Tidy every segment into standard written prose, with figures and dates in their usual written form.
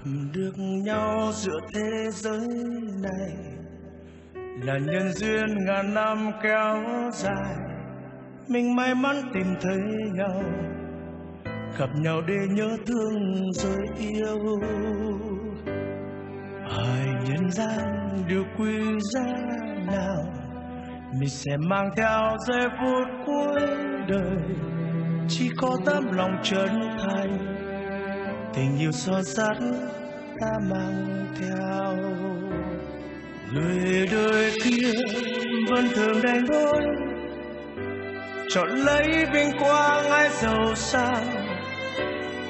Gặp được nhau giữa thế giới này là nhân duyên ngàn năm kéo dài. Mình may mắn tìm thấy nhau, gặp nhau để nhớ thương rồi yêu. Hỏi nhân gian điều quý giá nào mình sẽ mang theo giây phút cuối đời. Chỉ có tấm lòng chân thành, tình yêu son sắt ta mang theo. Người đời kia vẫn thường đánh đôi, chọn lấy vinh quang hay giàu sang,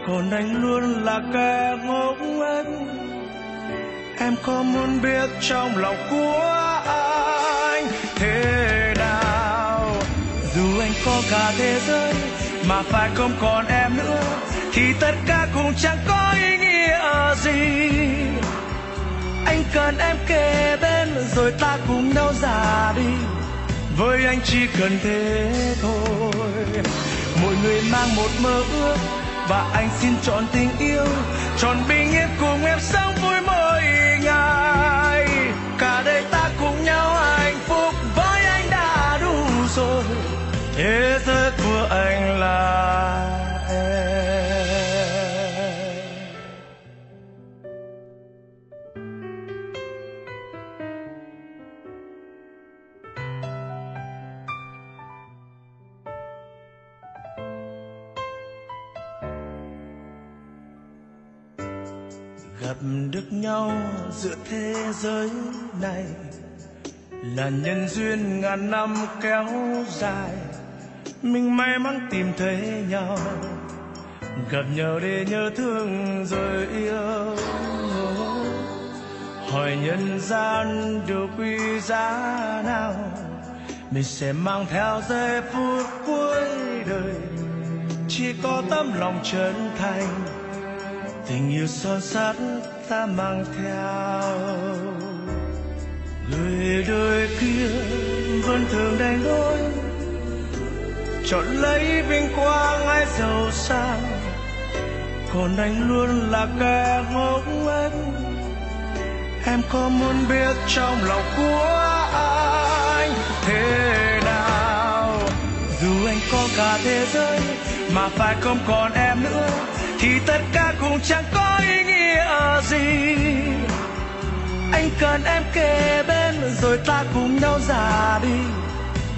còn anh luôn là kẻ ngốc nghếch. Em có muốn biết trong lòng của anh thế nào? Dù anh có cả thế giới mà phải không còn em nữa, thì tất cả cũng chẳng có ý nghĩa gì. Anh cần em kề bên rồi ta cùng nhau già đi, với anh chỉ cần thế thôi. Mỗi người mang một mơ ước và anh xin chọn tình yêu, chọn bình yên cùng em sống vui mỗi ngày. Cả đời ta cùng nhau hạnh phúc, với anh đã đủ rồi. Thế giới của anh là em. Gặp được nhau giữa thế giới này là nhân duyên ngàn năm kéo dài. Mình may mắn tìm thấy nhau, gặp nhau để nhớ thương rồi yêu. Hỏi nhân gian điều quý giá nào mình sẽ mang theo giây phút cuối đời. Chỉ có tấm lòng chân thành, tình yêu son sắt ta mang theo. Người đời kia vẫn thường đánh đôi, chọn lấy vinh quang hay giàu sang, còn anh luôn là kẻ ngốc nghếch. Em có muốn biết trong lòng của anh thế nào? Dù anh có cả thế giới mà phải không còn em nữa, thì tất cả cũng chẳng có ý nghĩa gì. Anh cần em kề bên rồi ta cùng nhau già đi,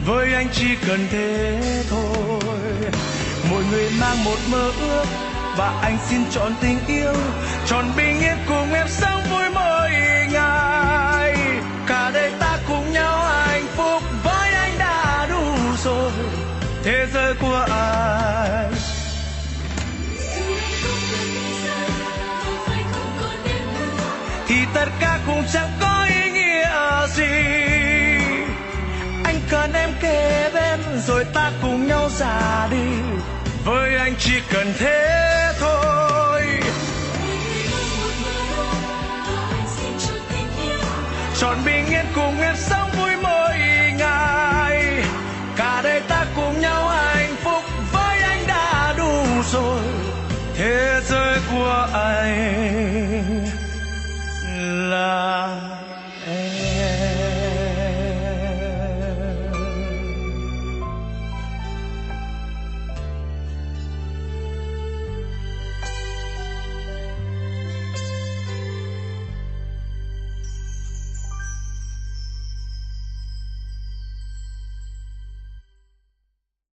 với anh chỉ cần thế thôi. Mỗi người mang một mơ ước và anh xin chọn tình yêu, chọn bình yên cùng em sống vui mỗi ngày. Cả đời ta cùng nhau hạnh phúc, với anh đã đủ rồi. Thế giới của anh thì tất cả cũng chẳng có ý nghĩa gì. Anh cần em kề bên rồi ta cùng nhau già đi, với anh chỉ cần thế thôi. Chọn bình yên cùng em sống vui mỗi ngày. Cả đời ta cùng nhau hạnh phúc, với anh đã đủ rồi. Thế giới của anh